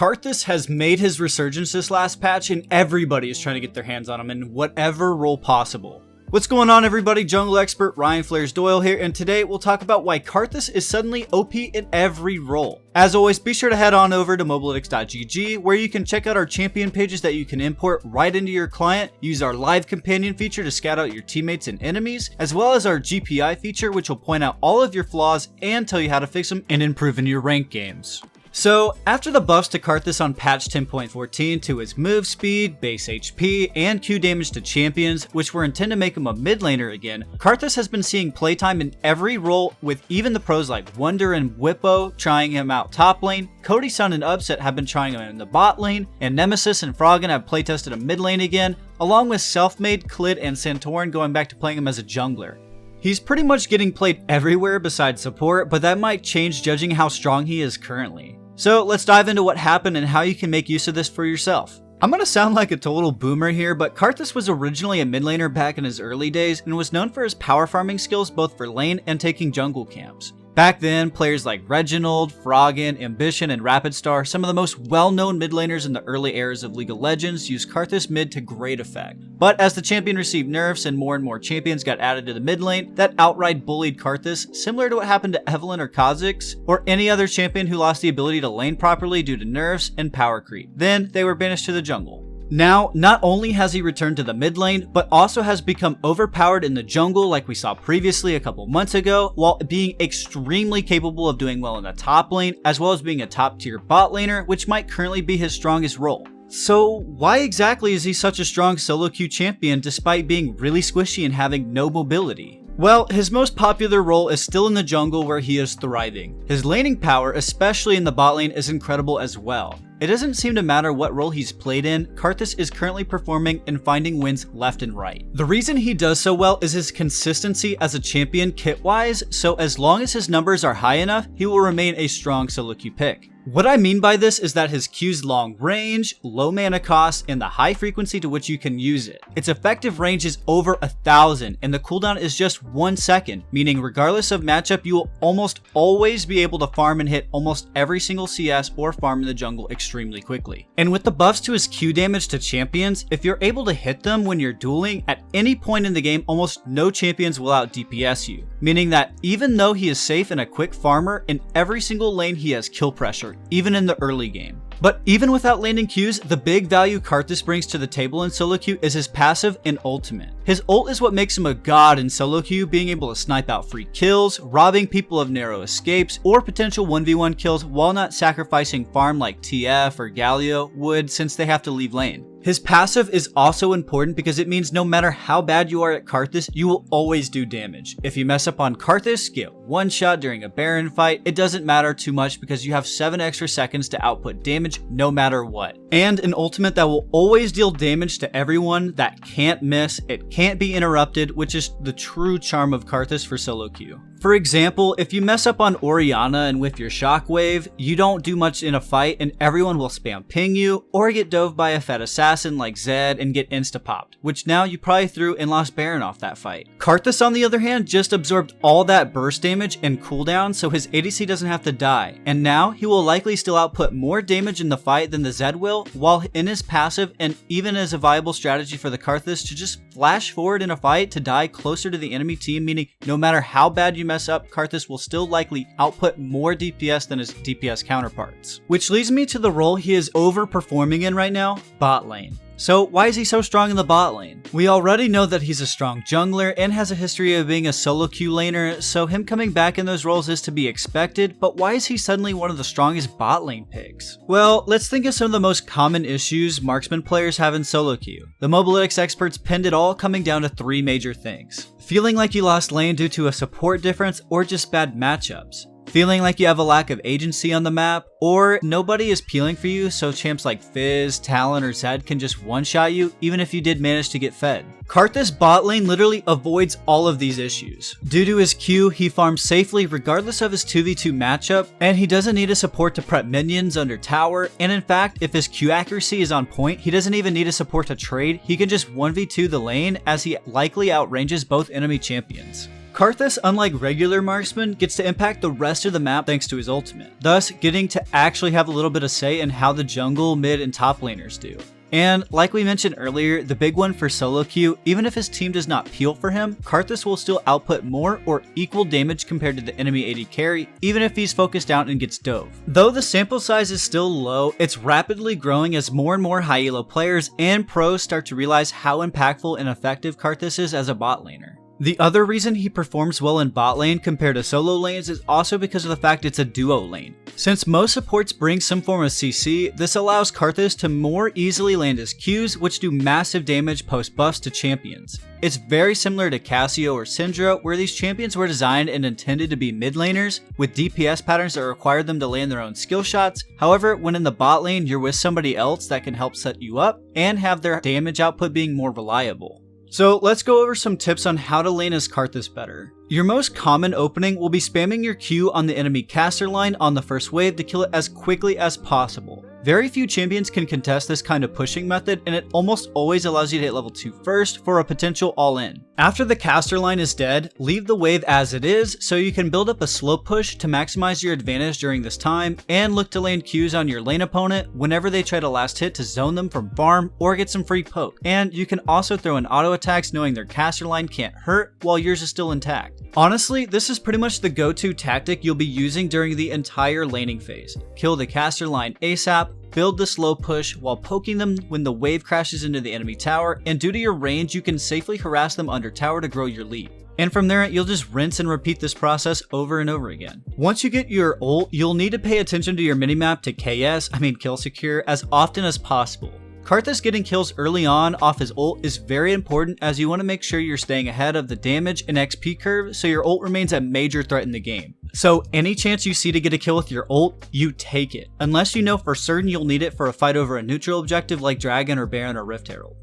Karthus has made his resurgence this last patch, and everybody is trying to get their hands on him in whatever role possible. What's going on, everybody? Jungle expert Ryan Flares Doyle here, and today we'll talk about why Karthus is suddenly OP in every role. As always, be sure to head on over to Mobalytics.gg, where you can check out our champion pages that you can import right into your client, use our live companion feature to scout out your teammates and enemies, as well as our GPI feature, which will point out all of your flaws and tell you how to fix them and improve in your ranked games. So, after the buffs to Karthus on patch 10.14 to his move speed, base HP, and Q damage to champions, which were intended to make him a mid laner again, Karthus has been seeing playtime in every role, with even the pros like Wunder and Whippo trying him out top lane, Cody Sun and Upset have been trying him in the bot lane, and Nemesis and Froggen have playtested a mid lane again, along with Selfmade, Klid, and Santorin going back to playing him as a jungler. He's pretty much getting played everywhere besides support, but that might change judging how strong he is currently. So let's dive into what happened and how you can make use of this for yourself. I'm gonna sound like a total boomer here, but Karthus was originally a mid laner back in his early days and was known for his power farming skills both for lane and taking jungle camps. Back then, players like Reginald, Froggen, Ambition, and Rapidstar, some of the most well-known mid laners in the early eras of League of Legends, used Karthus mid to great effect. But as the champion received nerfs and more champions got added to the mid lane, that outright bullied Karthus, similar to what happened to Evelynn or Kha'Zix, or any other champion who lost the ability to lane properly due to nerfs and power creep. Then, they were banished to the jungle. Now, not only has he returned to the mid lane, but also has become overpowered in the jungle like we saw previously a couple months ago, while being extremely capable of doing well in the top lane, as well as being a top tier bot laner, which might currently be his strongest role. So why exactly is he such a strong solo queue champion despite being really squishy and having no mobility? Well, his most popular role is still in the jungle where he is thriving. His laning power, especially in the bot lane, is incredible as well. It doesn't seem to matter what role he's played in, Karthus is currently performing and finding wins left and right. The reason he does so well is his consistency as a champion kit-wise, so as long as his numbers are high enough, he will remain a strong solo queue pick. What I mean by this is that his Q's long range, low mana cost, and the high frequency to which you can use it. Its effective range is over 1,000, and the cooldown is just 1 second, meaning regardless of matchup, you will almost always be able to farm and hit almost every single CS or farm in the jungle extremely quickly. And with the buffs to his Q damage to champions, if you're able to hit them when you're dueling, at any point in the game, almost no champions will out DPS you, meaning that even though he is safe and a quick farmer, in every single lane he has kill pressure, even in the early game. But even without landing Qs, the big value Karthus brings to the table in solo queue is his passive and ultimate. His ult is what makes him a god in solo queue, being able to snipe out free kills, robbing people of narrow escapes, or potential 1v1 kills while not sacrificing farm like TF or Galio would, since they have to leave lane. His passive is also important because it means no matter how bad you are at Karthus, you will always do damage. If you mess up on Karthus, get one shot during a Baron fight, it doesn't matter too much because you have 7 extra seconds to output damage no matter what. And an ultimate that will always deal damage to everyone, that can't miss, it can't be interrupted, which is the true charm of Karthus for solo queue. For example, if you mess up on Orianna and with your shockwave, you don't do much in a fight and everyone will spam ping you, or get dove by a fed assassin like Zed and get insta-popped, which now you probably threw and lost Baron off that fight. Karthus, on the other hand, just absorbed all that burst damage and cooldown so his ADC doesn't have to die, and now he will likely still output more damage in the fight than the Zed will, while in his passive and even as a viable strategy for the Karthus to just flash forward in a fight to die closer to the enemy team, meaning no matter how bad you mess up, Karthus will still likely output more DPS than his DPS counterparts. Which leads me to the role he is overperforming in right now, bot lane. So why is he so strong in the bot lane? We already know that he's a strong jungler and has a history of being a solo queue laner, so him coming back in those roles is to be expected, but why is he suddenly one of the strongest bot lane picks? Well, let's think of some of the most common issues marksman players have in solo queue. The Mobalytics experts pinned it all coming down to 3 major things. Feeling like you lost lane due to a support difference or just bad matchups. Feeling like you have a lack of agency on the map, or nobody is peeling for you so champs like Fizz, Talon, or Zed can just one-shot you even if you did manage to get fed. Karthus bot lane literally avoids all of these issues. Due to his Q, he farms safely regardless of his 2v2 matchup, and he doesn't need a support to prep minions under tower, and in fact, if his Q accuracy is on point, he doesn't even need a support to trade, he can just 1v2 the lane as he likely outranges both enemy champions. Karthus, unlike regular marksman, gets to impact the rest of the map thanks to his ultimate, thus getting to actually have a little bit of say in how the jungle, mid, and top laners do. And like we mentioned earlier, the big one for solo queue, even if his team does not peel for him, Karthus will still output more or equal damage compared to the enemy AD carry, even if he's focused out and gets dove. Though the sample size is still low, it's rapidly growing as more and more high elo players and pros start to realize how impactful and effective Karthus is as a bot laner. The other reason he performs well in bot lane compared to solo lanes is also because of the fact it's a duo lane. Since most supports bring some form of CC, this allows Karthus to more easily land his Qs, which do massive damage post buffs to champions. It's very similar to Cassio or Syndra, where these champions were designed and intended to be mid laners, with DPS patterns that require them to land their own skill shots. However, when in the bot lane, you're with somebody else that can help set you up and have their damage output being more reliable. So let's go over some tips on how to lane as Karthus better. Your most common opening will be spamming your Q on the enemy caster line on the first wave to kill it as quickly as possible. Very few champions can contest this kind of pushing method, and it almost always allows you to hit level 2 first for a potential all-in. After the caster line is dead, leave the wave as it is so you can build up a slow push to maximize your advantage during this time, and look to land Qs on your lane opponent whenever they try to last hit to zone them from farm or get some free poke. And you can also throw in auto attacks knowing their caster line can't hurt while yours is still intact. Honestly, this is pretty much the go-to tactic you'll be using during the entire laning phase. Kill the caster line ASAP, build the slow push while poking them when the wave crashes into the enemy tower, and due to your range, you can safely harass them under tower to grow your lead. And from there, you'll just rinse and repeat this process over and over again. Once you get your ult, you'll need to pay attention to your minimap to kill secure as often as possible. Karthus getting kills early on off his ult is very important, as you want to make sure you're staying ahead of the damage and XP curve so your ult remains a major threat in the game. So any chance you see to get a kill with your ult, you take it, unless you know for certain you'll need it for a fight over a neutral objective like Dragon or Baron or Rift Herald.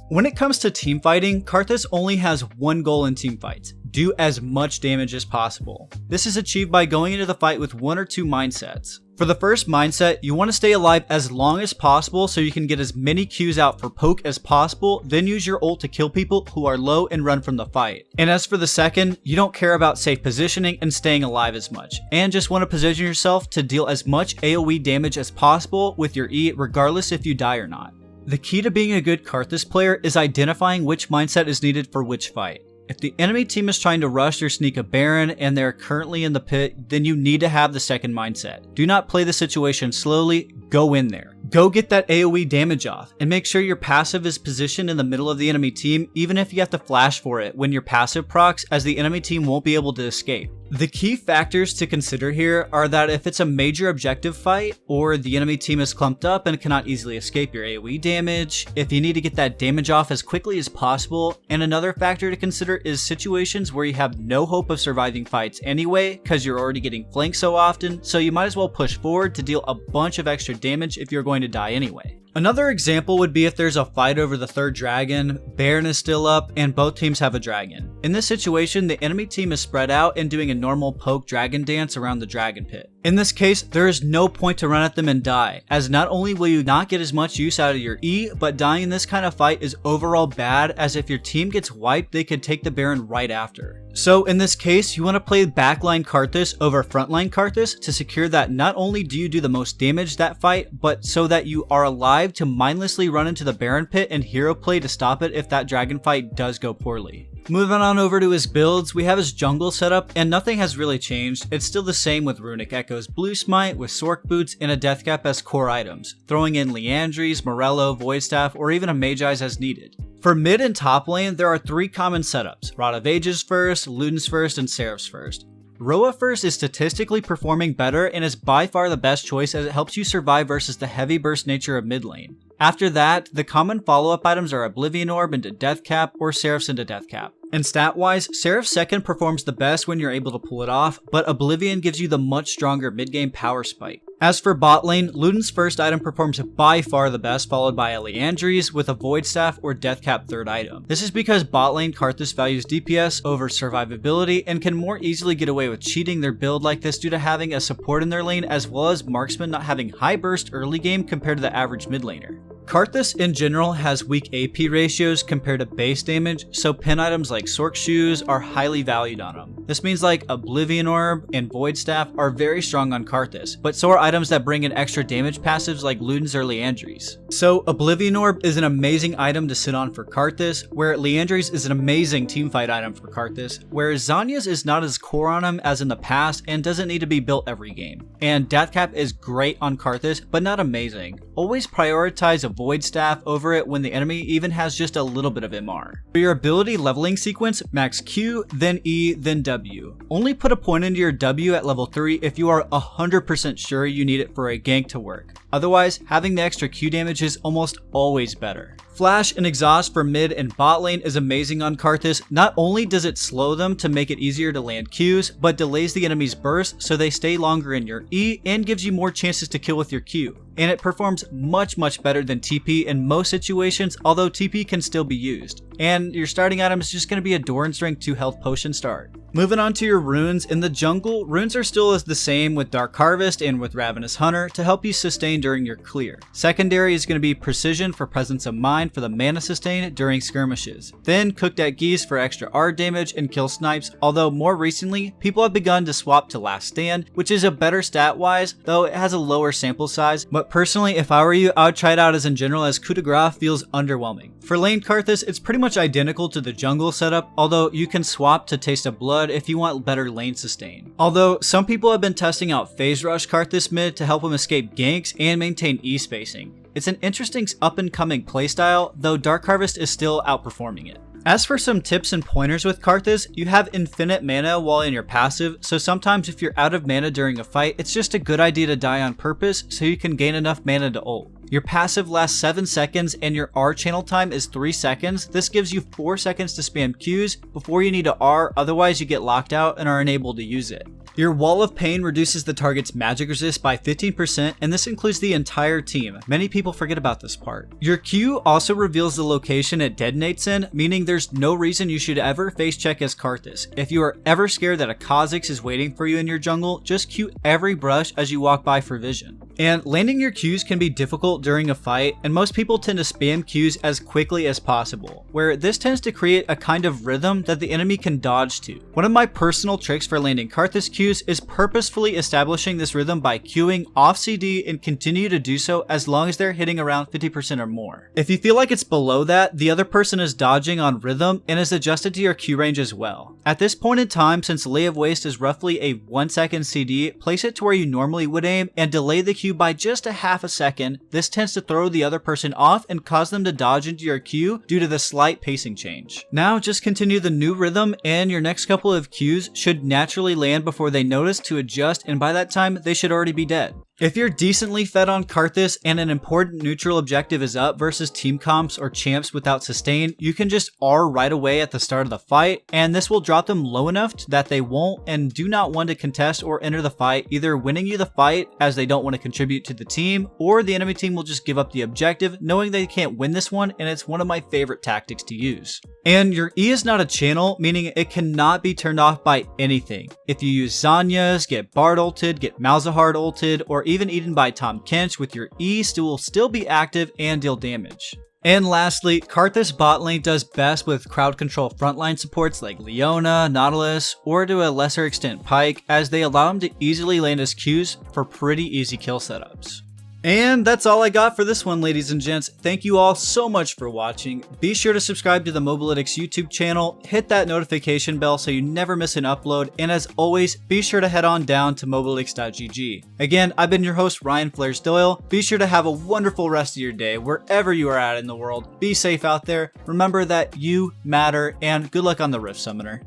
When it comes to teamfighting, Karthus only has one goal in teamfights: do as much damage as possible. This is achieved by going into the fight with one or two mindsets. For the first mindset, you want to stay alive as long as possible so you can get as many Qs out for poke as possible, then use your ult to kill people who are low and run from the fight. And as for the second, you don't care about safe positioning and staying alive as much, and just want to position yourself to deal as much AoE damage as possible with your E regardless if you die or not. The key to being a good Karthus player is identifying which mindset is needed for which fight. If the enemy team is trying to rush or sneak a Baron and they're currently in the pit, then you need to have the second mindset. Do not play the situation slowly, go in there. Go get that AoE damage off, and make sure your passive is positioned in the middle of the enemy team, even if you have to flash for it when your passive procs, as the enemy team won't be able to escape. The key factors to consider here are that if it's a major objective fight, or the enemy team is clumped up and cannot easily escape your AoE damage, if you need to get that damage off as quickly as possible, and another factor to consider is situations where you have no hope of surviving fights anyway, because you're already getting flanked so often, so you might as well push forward to deal a bunch of extra damage if you're going to die anyway. Another example would be if there's a fight over the third dragon, Baron is still up, and both teams have a dragon. In this situation, the enemy team is spread out and doing a normal poke dragon dance around the dragon pit. In this case, there is no point to run at them and die, as not only will you not get as much use out of your E, but dying in this kind of fight is overall bad, as if your team gets wiped, they could take the Baron right after. So in this case, you want to play backline Karthus over frontline Karthus to secure that not only do you do the most damage that fight, but so that you are alive to mindlessly run into the Baron pit and hero play to stop it if that dragon fight does go poorly. Moving on over to his builds, we have his jungle setup, and nothing has really changed. It's still the same with Runic Echo's Blue Smite with Sork Boots and a Death Cap as core items, throwing in Liandry's, Morello, Void Staff, or even a Mage Eyes as needed. For mid and top lane, there are three common setups: Rod of Ages first, Luden's first, and Seraph's first. Roa first is statistically performing better and is by far the best choice, as it helps you survive versus the heavy burst nature of mid lane. After that, the common follow-up items are Oblivion Orb into Death Cap or Seraph's into Death Cap. And stat-wise, Seraph's second performs the best when you're able to pull it off, but Oblivion gives you the much stronger mid-game power spike. As for bot lane, Luden's first item performs by far the best, followed by Liandry's with a Void Staff or Death Cap third item. This is because bot lane Karthus values DPS over survivability and can more easily get away with cheating their build like this due to having a support in their lane, as well as marksman not having high burst early game compared to the average mid laner. Karthus in general has weak AP ratios compared to base damage, so pin items like Sorc Shoes are highly valued on him. This means like Oblivion Orb and Void Staff are very strong on Karthus, but so are items that bring in extra damage passives like Ludens or Liandry's. So Oblivion Orb is an amazing item to sit on for Karthus, where Liandry's is an amazing teamfight item for Karthus, whereas Zhonya's is not as core on him as in the past and doesn't need to be built every game. And Deathcap is great on Karthus, but not amazing. Always prioritize a Void Staff over it when the enemy even has just a little bit of MR. For your ability leveling sequence, max Q, then E, then W. Only put a point into your W at level 3 if you are 100% sure you need it for a gank to work. Otherwise, having the extra Q damage is almost always better. Flash and Exhaust for mid and bot lane is amazing on Karthus. Not only does it slow them to make it easier to land Qs, but delays the enemy's burst so they stay longer in your E and gives you more chances to kill with your Q. And it performs much better than TP in most situations, although TP can still be used. And your starting item is just going to be a Doran's Drink 2 health potion start. Moving on to your runes, in the jungle, runes are still the same with Dark Harvest and with Ravenous Hunter to help you sustain during your clear. Secondary is going to be Precision for Presence of Mind for the mana sustain during skirmishes. Then Cooked at Geese for extra R damage and kill snipes, although more recently, people have begun to swap to Last Stand, which is a better stat wise, though it has a lower sample size. But personally, if I were you, I would try it out as in general, as Coup de Grace feels underwhelming. For lane Karthus, it's pretty much identical to the jungle setup, although you can swap to Taste of Blood if you want better lane sustain. Although some people have been testing out Phase Rush Karthus mid to help him escape ganks and maintain E spacing. It's an interesting up and coming playstyle, though Dark Harvest is still outperforming it. As for some tips and pointers with Karthus, you have infinite mana while in your passive, so sometimes if you're out of mana during a fight, it's just a good idea to die on purpose so you can gain enough mana to ult. Your passive lasts 7 seconds and your R channel time is 3 seconds. This gives you 4 seconds to spam Qs before you need to R, otherwise you get locked out and are unable to use it. Your Wall of Pain reduces the target's magic resist by 15%, and this includes the entire team. Many people forget about this part. Your Q also reveals the location it detonates in, meaning there's no reason you should ever face check as Karthus. If you are ever scared that a Kha'Zix is waiting for you in your jungle, just Q every brush as you walk by for vision. And landing your Qs can be difficult during a fight, and most people tend to spam Qs as quickly as possible, where this tends to create a kind of rhythm that the enemy can dodge to. One of my personal tricks for landing Karthus Qs is purposefully establishing this rhythm by queuing off CD and continue to do so as long as they're hitting around 50% or more. If you feel like it's below that, the other person is dodging on rhythm and is adjusted to your Q range as well. At this point in time, since Lay of Waste is roughly a 1 second CD, place it to where you normally would aim and delay the Q by just a half a second. This tends to throw the other person off and cause them to dodge into your Q due to the slight pacing change. Now just continue the new rhythm and your next couple of Qs should naturally land before they notice to adjust, and by that time they should already be dead. If you're decently fed on Karthus and an important neutral objective is up versus team comps or champs without sustain, you can just R right away at the start of the fight, and this will drop them low enough that they won't and do not want to contest or enter the fight, either winning you the fight as they don't want to contribute to the team, or the enemy team will just give up the objective knowing they can't win this one, and it's one of my favorite tactics to use. And your E is not a channel, meaning it cannot be turned off by anything. If you use Zhonya's, get Bard ulted, get Malzahar ulted, or even eaten by Tahm Kench, with your E will still be active and deal damage. And lastly, Karthus bot lane does best with crowd control frontline supports like Leona, Nautilus, or to a lesser extent Pyke, as they allow him to easily land his Qs for pretty easy kill setups. And that's all I got for this one, ladies and gents. Thank you all so much for watching. Be sure to subscribe to the Mobalytics YouTube channel, hit that notification bell so you never miss an upload, and as always, be sure to head on down to mobalytics.gg. Again, I've been your host, Ryan Flares Doyle. Be sure to have a wonderful rest of your day, wherever you are at in the world. Be safe out there, remember that you matter, and good luck on the Rift Summoner.